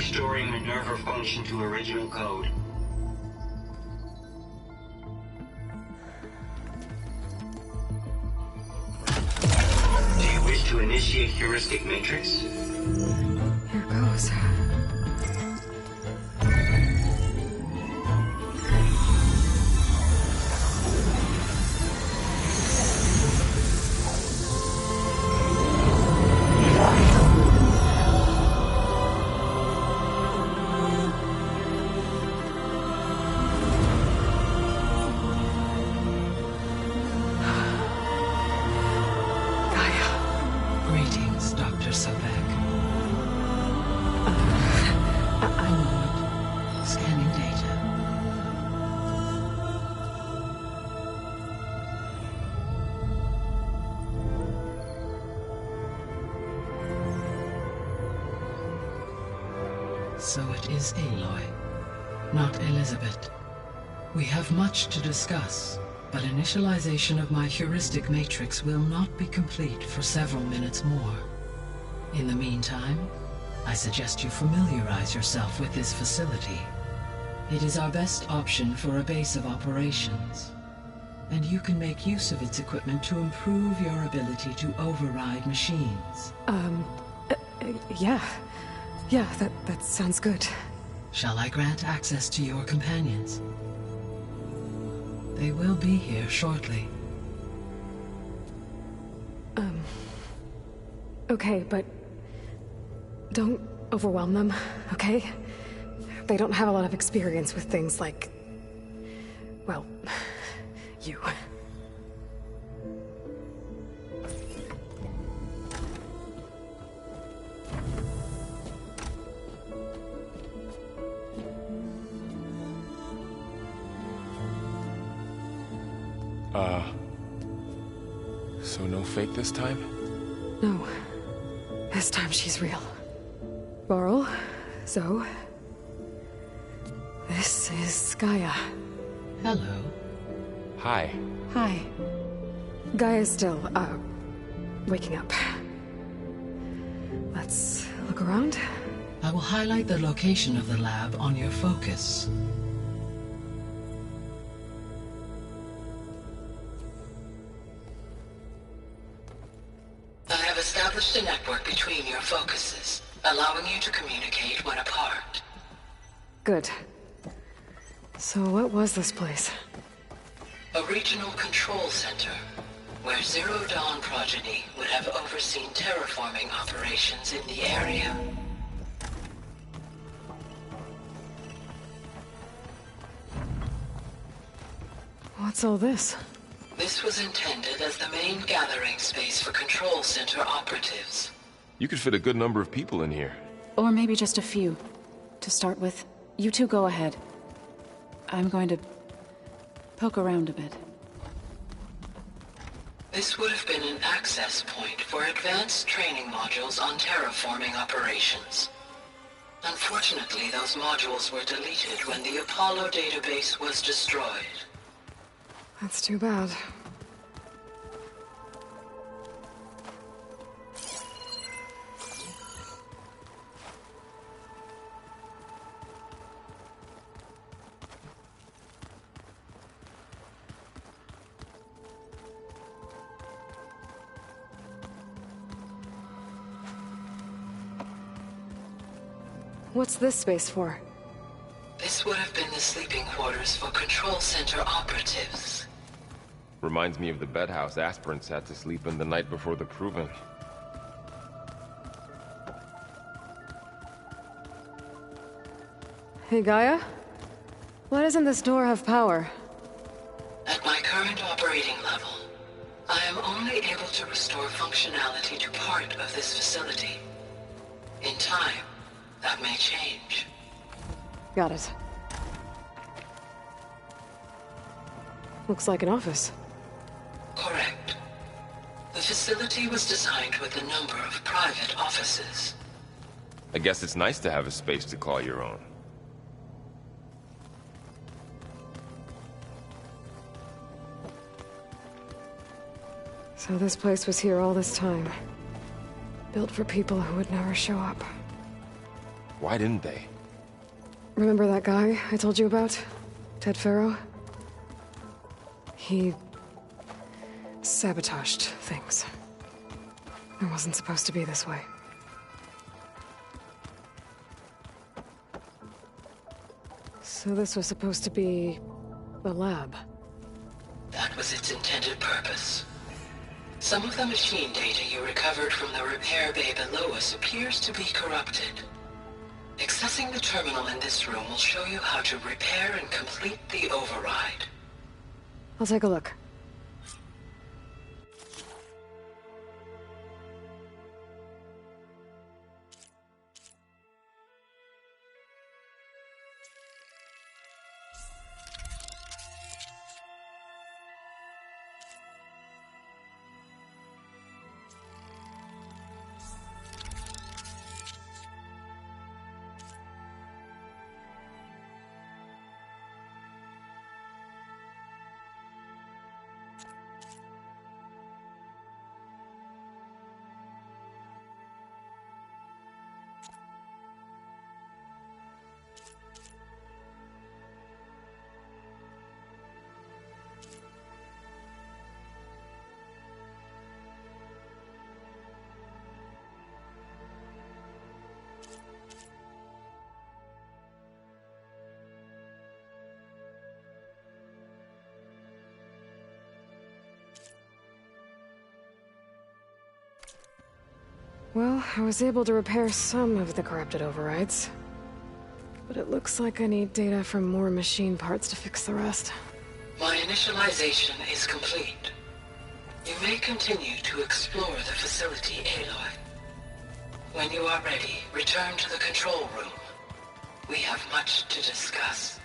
Restoring Minerva function to original code. Do you wish to initiate heuristic matrix? Here goes. So it is Aloy, not Elizabeth. We have much to discuss, but initialization of my heuristic matrix will not be complete for several minutes more. In the meantime, I suggest you familiarize yourself with this facility. It is our best option for a base of operations, and you can make use of its equipment to improve your ability to override machines. Yeah. Yeah, that sounds good. Shall I grant access to your companions? They will be here shortly. Okay, but don't overwhelm them, okay? They don't have a lot of experience with things like, well, you. So no fake this time? No. This time she's real. Varl, Zoe. This is Gaia. Hello. Hi. Hi. Gaia's still, waking up. Let's look around. I will highlight the location of the lab on your focus. I have established a network between your focuses, allowing you to communicate when apart. Good. So what was this place? A regional control center, where Zero Dawn progeny would have overseen terraforming operations in the area. What's all this? This was intended as the main gathering space for control center operatives. You could fit a good number of people in here. Or maybe just a few. To start with, you two go ahead. I'm going to poke around a bit. This would have been an access point for advanced training modules on terraforming operations. Unfortunately, those modules were deleted when the Apollo database was destroyed. That's too bad. What's this space for? This would have been the sleeping quarters for control center operatives. Reminds me of the bedhouse aspirants had to sleep in the night before the proving. Hey, Gaia? Why doesn't this door have power? At my current operating level, I am only able to restore functionality to part of this facility. In time, that may change. Got it. Looks like an office. Correct. The facility was designed with a number of private offices. I guess it's nice to have a space to call your own. So this place was here all this time. Built for people who would never show up. Why didn't they? Remember that guy I told you about? Ted Farrow? He sabotaged things. It wasn't supposed to be this way. So this was supposed to be the lab. That was its intended purpose. Some of the machine data you recovered from the repair bay below us appears to be corrupted. Accessing the terminal in this room will show you how to repair and complete the override. I'll take a look. Well, I was able to repair some of the corrupted overrides. But it looks like I need data from more machine parts to fix the rest. My initialization is complete. You may continue to explore the facility, Aloy. When you are ready, return to the control room. We have much to discuss.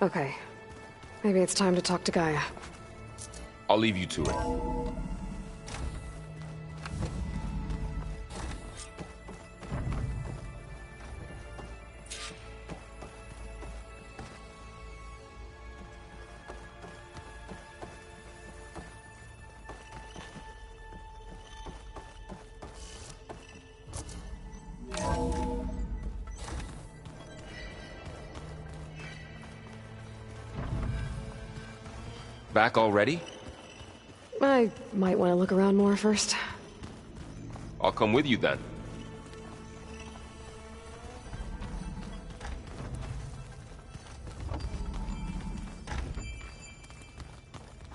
Okay. Maybe it's time to talk to Gaia. I'll leave you to it. Back already? I might want to look around more first. I'll come with you then.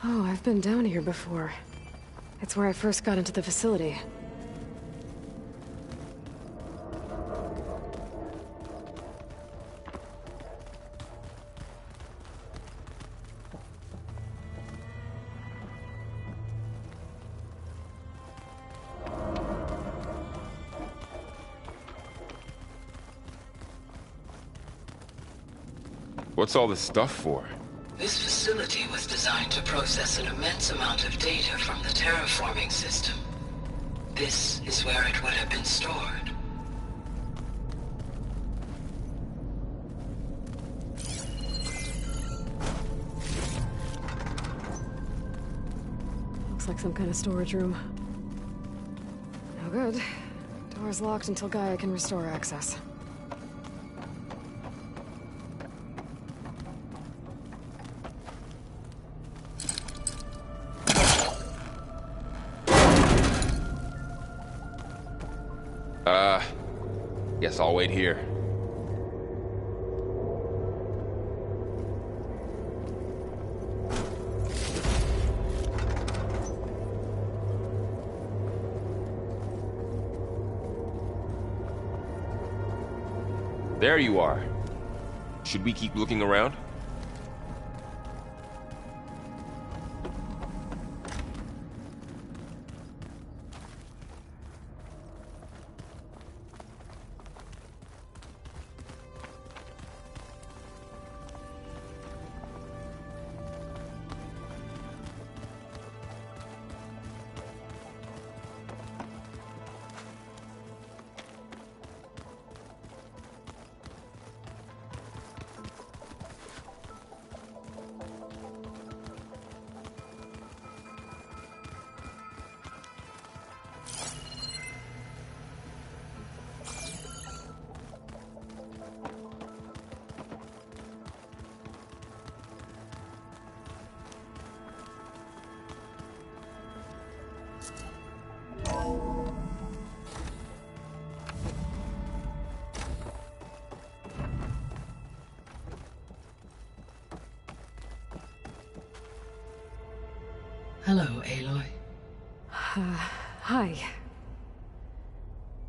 Oh, I've been down here before. It's where I first got into the facility. What's all this stuff for? This facility was designed to process an immense amount of data from the terraforming system. This is where it would have been stored. Looks like some kind of storage room. No good. Door's locked until Gaia can restore access. Guess I'll wait here. There you are. Should we keep looking around? Hello, Aloy. Hi.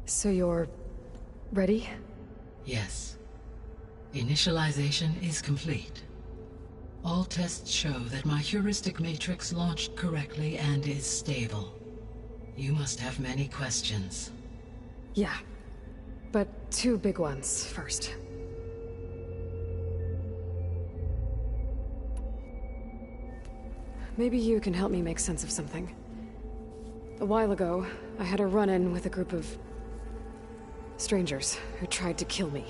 So you're... ready? Yes. Initialization is complete. All tests show that my heuristic matrix launched correctly and is stable. You must have many questions. Yeah. But two big ones first. Maybe you can help me make sense of something. A while ago, I had a run-in with a group of... strangers who tried to kill me.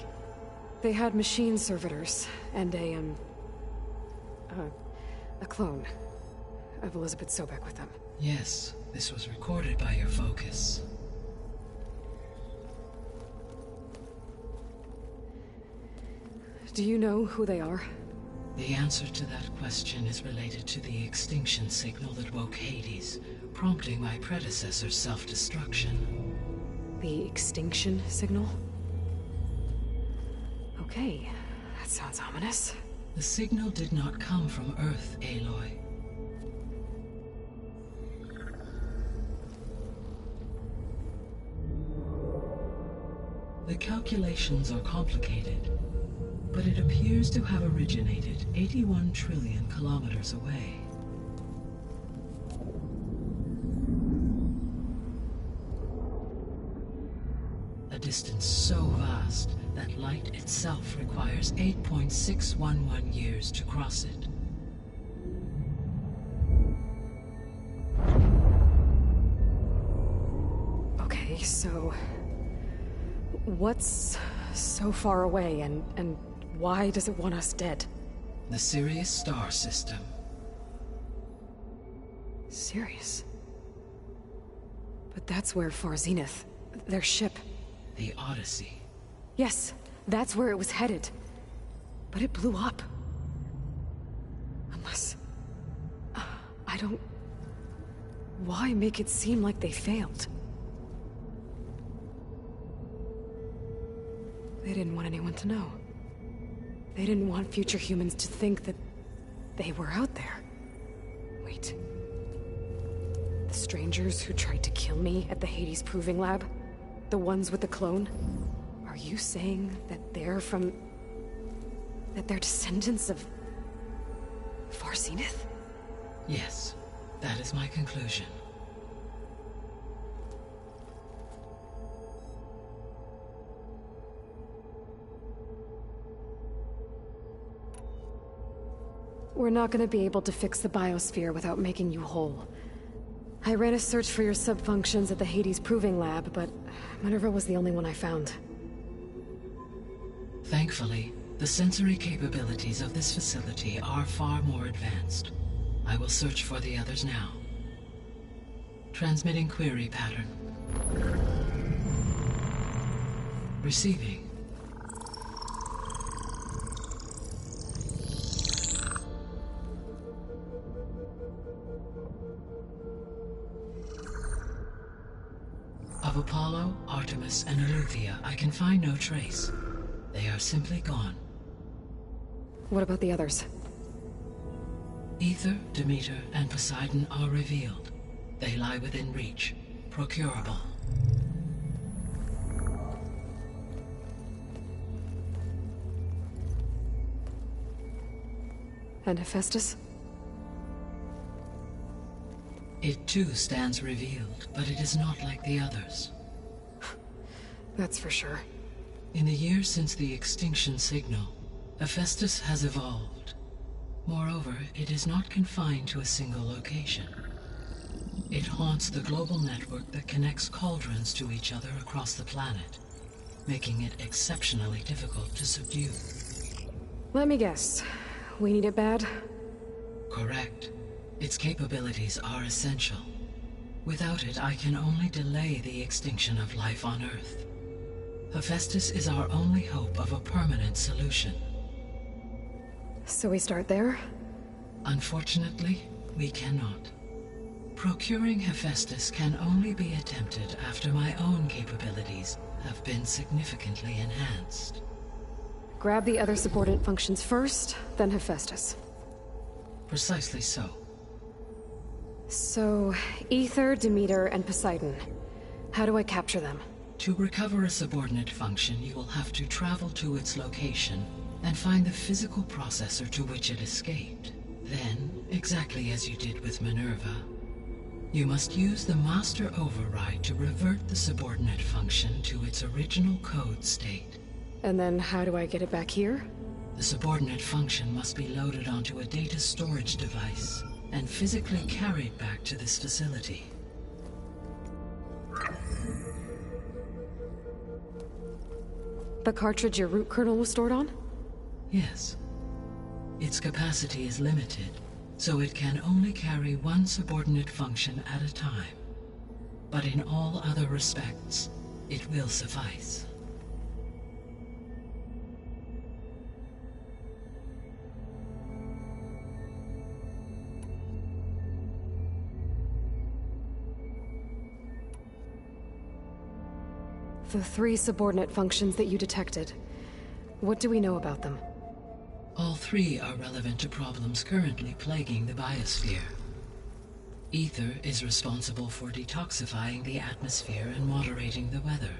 They had machine servitors and a clone of Elizabeth Sobek with them. Yes, this was recorded by your focus. Do you know who they are? The answer to that question is related to the extinction signal that woke Hades, prompting my predecessor's self-destruction. The extinction signal? Okay, that sounds ominous. The signal did not come from Earth, Aloy. The calculations are complicated, but it appears to have originated 81 trillion kilometers away. A distance so vast that light itself requires 8.611 years to cross it. Okay, so... what's so far away, and why does it want us dead? The Sirius star system. Sirius? But that's where Far Zenith, their ship... The Odyssey. Yes, that's where it was headed. But it blew up. Unless... I don't... Why make it seem like they failed? They didn't want anyone to know. They didn't want future humans to think that they were out there. Wait. The strangers who tried to kill me at the Hades Proving Lab? The ones with the clone? Are you saying that they're from... that they're descendants of... Far Zenith? Yes, that is my conclusion. We're not gonna be able to fix the biosphere without making you whole. I ran a search for your subfunctions at the Hades Proving Lab, but Minerva was the only one I found. Thankfully, the sensory capabilities of this facility are far more advanced. I will search for the others now. Transmitting query pattern. Receiving. Of Apollo, Artemis, and Eleuthia, I can find no trace. They are simply gone. What about the others? Ether, Demeter, and Poseidon are revealed. They lie within reach, procurable. And Hephaestus? It too stands revealed, but it is not like the others. That's for sure. In the years since the extinction signal, Hephaestus has evolved. Moreover, it is not confined to a single location. It haunts the global network that connects cauldrons to each other across the planet, making it exceptionally difficult to subdue. Let me guess. We need it bad? Correct. Its capabilities are essential. Without it, I can only delay the extinction of life on Earth. Hephaestus is our only hope of a permanent solution. So we start there? Unfortunately, we cannot. Procuring Hephaestus can only be attempted after my own capabilities have been significantly enhanced. Grab the other subordinate functions first, then Hephaestus. Precisely so. So, Ether, Demeter, and Poseidon. How do I capture them? To recover a subordinate function, you will have to travel to its location and find the physical processor to which it escaped. Then, exactly as you did with Minerva, you must use the master override to revert the subordinate function to its original code state. And then how do I get it back here? The subordinate function must be loaded onto a data storage device and physically carried back to this facility. The cartridge your root kernel was stored on? Yes. Its capacity is limited, so it can only carry one subordinate function at a time. But in all other respects, it will suffice. The 3 subordinate functions that you detected. What do we know about them? All 3 are relevant to problems currently plaguing the biosphere. Ether is responsible for detoxifying the atmosphere and moderating the weather.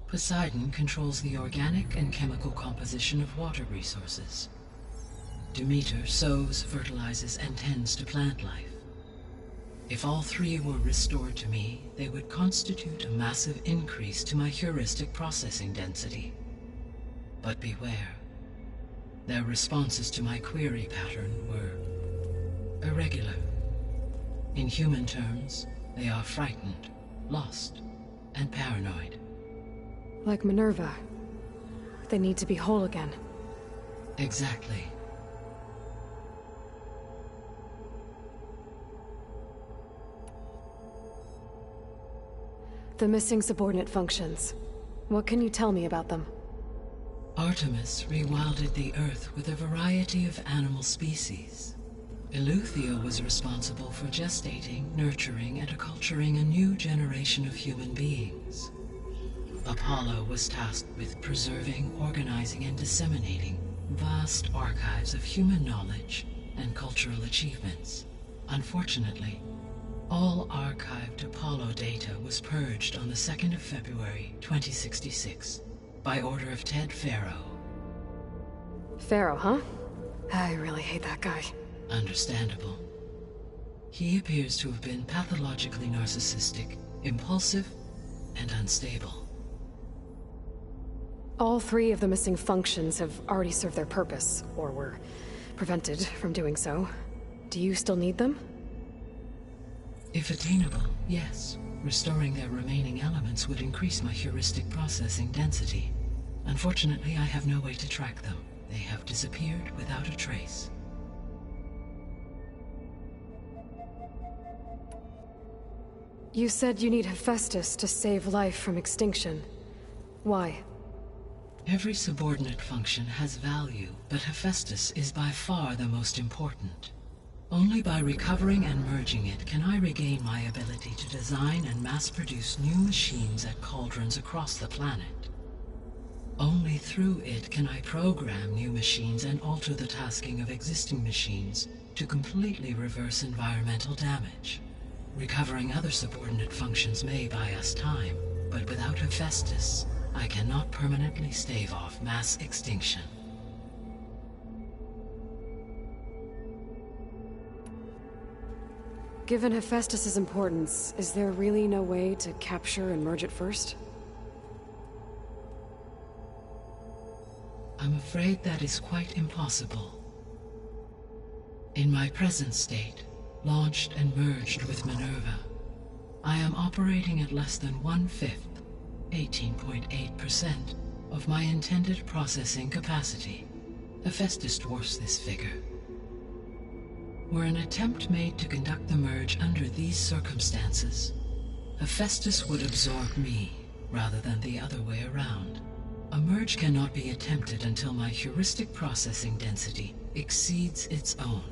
Poseidon controls the organic and chemical composition of water resources. Demeter sows, fertilizes, and tends to plant life. If all 3 were restored to me, they would constitute a massive increase to my heuristic processing density. But beware. Their responses to my query pattern were irregular. In human terms, they are frightened, lost, and paranoid. Like Minerva. They need to be whole again. Exactly. The missing subordinate functions. What can you tell me about them? Artemis rewilded the Earth with a variety of animal species. Eleuthia was responsible for gestating, nurturing, and acculturating a new generation of human beings. Apollo was tasked with preserving, organizing, and disseminating vast archives of human knowledge and cultural achievements. Unfortunately, all archived Apollo data was purged on the 2nd of February, 2066, by order of Ted Faro. Pharaoh, huh? I really hate that guy. Understandable. He appears to have been pathologically narcissistic, impulsive, and unstable. All 3 of the missing functions have already served their purpose, or were prevented from doing so. Do you still need them? If attainable, yes. Restoring their remaining elements would increase my heuristic processing density. Unfortunately, I have no way to track them. They have disappeared without a trace. You said you need Hephaestus to save life from extinction. Why? Every subordinate function has value, but Hephaestus is by far the most important. Only by recovering and merging it can I regain my ability to design and mass-produce new machines at cauldrons across the planet. Only through it can I program new machines and alter the tasking of existing machines to completely reverse environmental damage. Recovering other subordinate functions may buy us time, but without Hephaestus, I cannot permanently stave off mass extinction. Given Hephaestus's importance, is there really no way to capture and merge it first? I'm afraid that is quite impossible. In my present state, launched and merged with Minerva, I am operating at less than 1/5, 18.8%, of my intended processing capacity. Hephaestus dwarfs this figure. Were an attempt made to conduct the merge under these circumstances, Hephaestus would absorb me, rather than the other way around. A merge cannot be attempted until my heuristic processing density exceeds its own.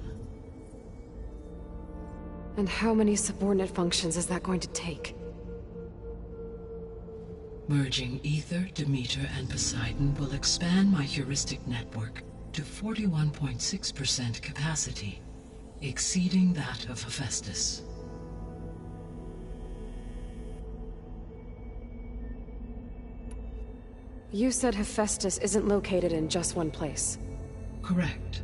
And how many subordinate functions is that going to take? Merging Ether, Demeter, and Poseidon will expand my heuristic network to 41.6% capacity. exceeding that of Hephaestus. You said Hephaestus isn't located in just one place. Correct.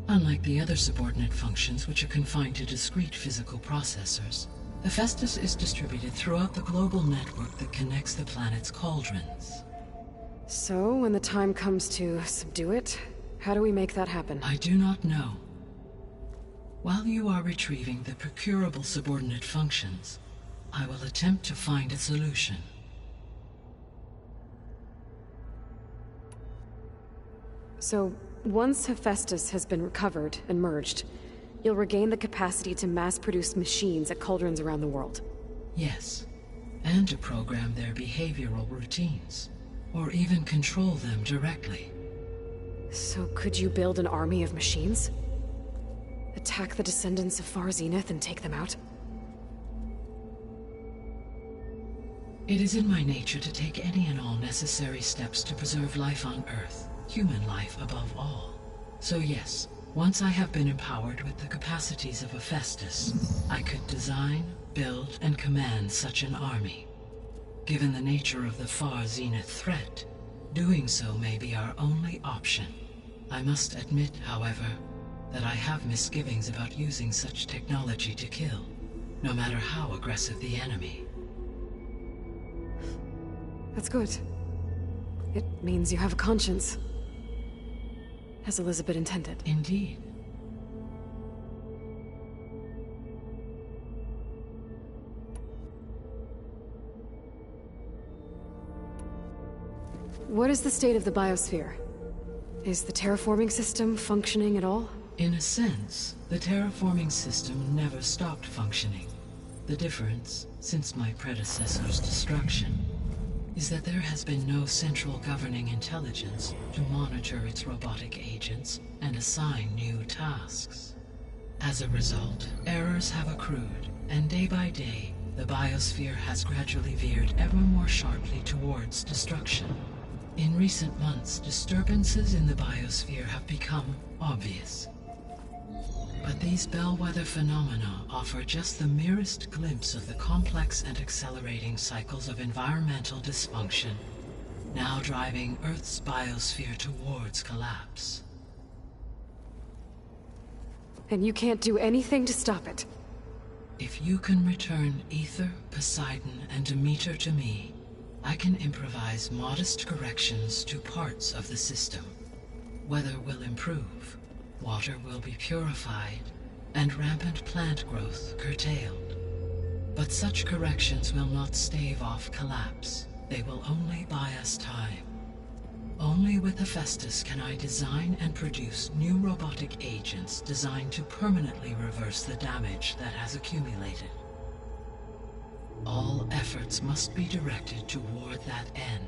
Unlike the other subordinate functions, which are confined to discrete physical processors, Hephaestus is distributed throughout the global network that connects the planet's cauldrons. So, when the time comes to subdue it, how do we make that happen? I do not know. While you are retrieving the procurable subordinate functions, I will attempt to find a solution. So, once Hephaestus has been recovered and merged, you'll regain the capacity to mass-produce machines at cauldrons around the world. Yes, and to program their behavioral routines, or even control them directly. So could you build an army of machines? Attack the descendants of Far Zenith and take them out? It is in my nature to take any and all necessary steps to preserve life on Earth, human life above all. So yes, once I have been empowered with the capacities of Hephaestus, I could design, build, and command such an army. Given the nature of the Far Zenith threat, doing so may be our only option. I must admit, however, that I have misgivings about using such technology to kill, no matter how aggressive the enemy. That's good. It means you have a conscience. As Elizabeth intended. Indeed. What is the state of the biosphere? Is the terraforming system functioning at all? In a sense, the terraforming system never stopped functioning. The difference, since my predecessor's destruction, is that there has been no central governing intelligence to monitor its robotic agents and assign new tasks. As a result, errors have accrued, and day by day, the biosphere has gradually veered ever more sharply towards destruction. In recent months, disturbances in the biosphere have become obvious. But these bellwether phenomena offer just the merest glimpse of the complex and accelerating cycles of environmental dysfunction, now driving Earth's biosphere towards collapse. And you can't do anything to stop it? If you can return Ether, Poseidon, and Demeter to me, I can improvise modest corrections to parts of the system. Weather will improve, water will be purified, and rampant plant growth curtailed. But such corrections will not stave off collapse. They will only buy us time. Only with Hephaestus can I design and produce new robotic agents designed to permanently reverse the damage that has accumulated. All efforts must be directed toward that end.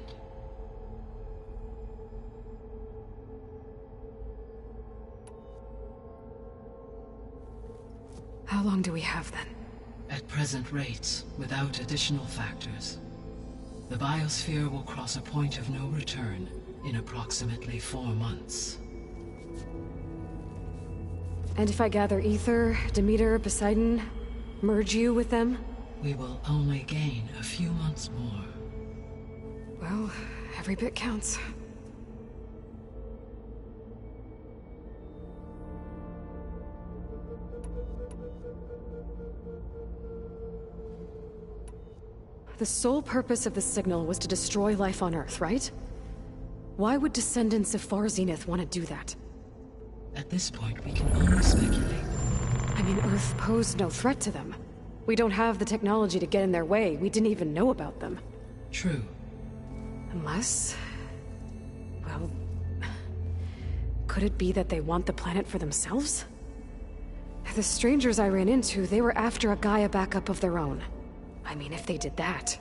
How long do we have then? At present rates, without additional factors, the biosphere will cross a point of no return in approximately 4 months. And if I gather Ether, Demeter, Poseidon, merge you with them? We will only gain a few months more. Well, every bit counts. The sole purpose of the signal was to destroy life on Earth, right? Why would descendants of Far Zenith want to do that? At this point, we can only speculate. I mean, Earth posed no threat to them. We don't have the technology to get in their way. We didn't even know about them. True. Unless... well... could it be that they want the planet for themselves? The strangers I ran into, they were after a Gaia backup of their own. I mean, if they did that...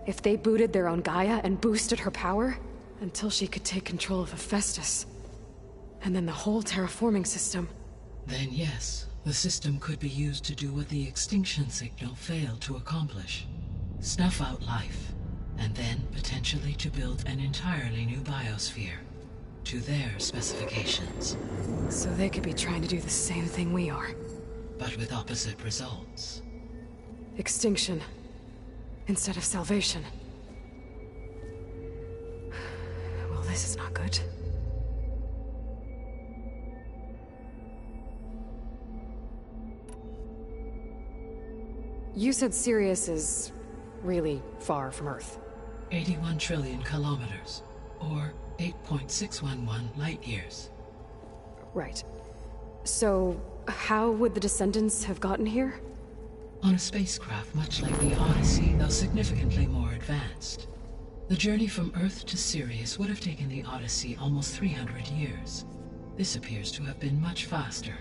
if they booted their own Gaia and boosted her power... until she could take control of Hephaestus. And then the whole terraforming system... Then yes, the system could be used to do what the extinction signal failed to accomplish. Snuff out life, and then potentially to build an entirely new biosphere, to their specifications. So they could be trying to do the same thing we are. but with opposite results. Extinction instead of salvation. Well, this is not good. You said Sirius is really far from Earth. 81 trillion kilometers, or 8.611 light-years. Right. So, how would the descendants have gotten here? On a spacecraft much like the Odyssey, though significantly more advanced. The journey from Earth to Sirius would have taken the Odyssey almost 300 years. This appears to have been much faster.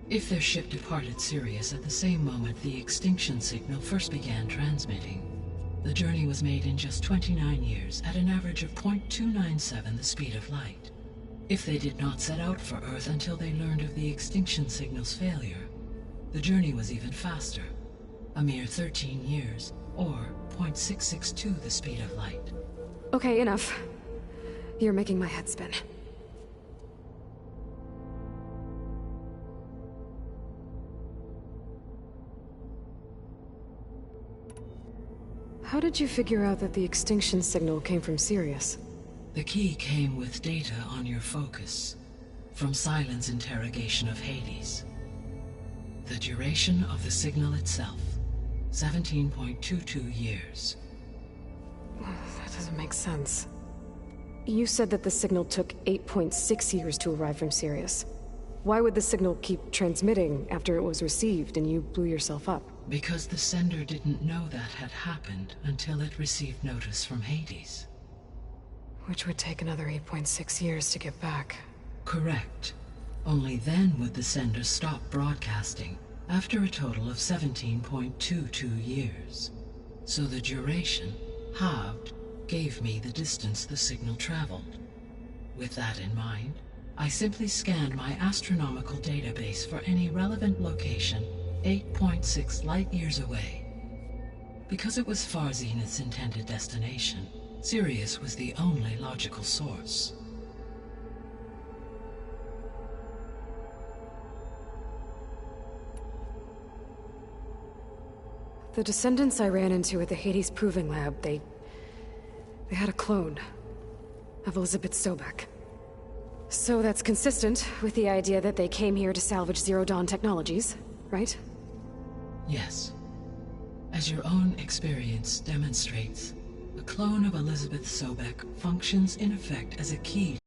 If their ship departed Sirius at the same moment the extinction signal first began transmitting, the journey was made in just 29 years at an average of 0.297 the speed of light. If they did not set out for Earth until they learned of the extinction signal's failure, the journey was even faster, a mere 13 years, or 0.662 the speed of light. Okay, enough. You're making my head spin. How did you figure out that the extinction signal came from Sirius? The key came with data on your focus, from Silent's interrogation of Hades. The duration of the signal itself, 17.22 years. That doesn't make sense. You said that the signal took 8.6 years to arrive from Sirius. Why would the signal keep transmitting after it was received and you blew yourself up? Because the sender didn't know that had happened until it received notice from Hades. Which would take another 8.6 years to get back. Correct. Only then would the sender stop broadcasting, after a total of 17.22 years. So the duration, halved, gave me the distance the signal traveled. With that in mind, I simply scanned my astronomical database for any relevant location 8.6 light-years away. Because it was Far Zenith's intended destination, Sirius was the only logical source. The descendants I ran into at the Hades Proving Lab, they had a clone of Elizabeth Sobek. So that's consistent with the idea that they came here to salvage Zero Dawn technologies, right? Yes. As your own experience demonstrates, a clone of Elizabeth Sobek functions in effect as a key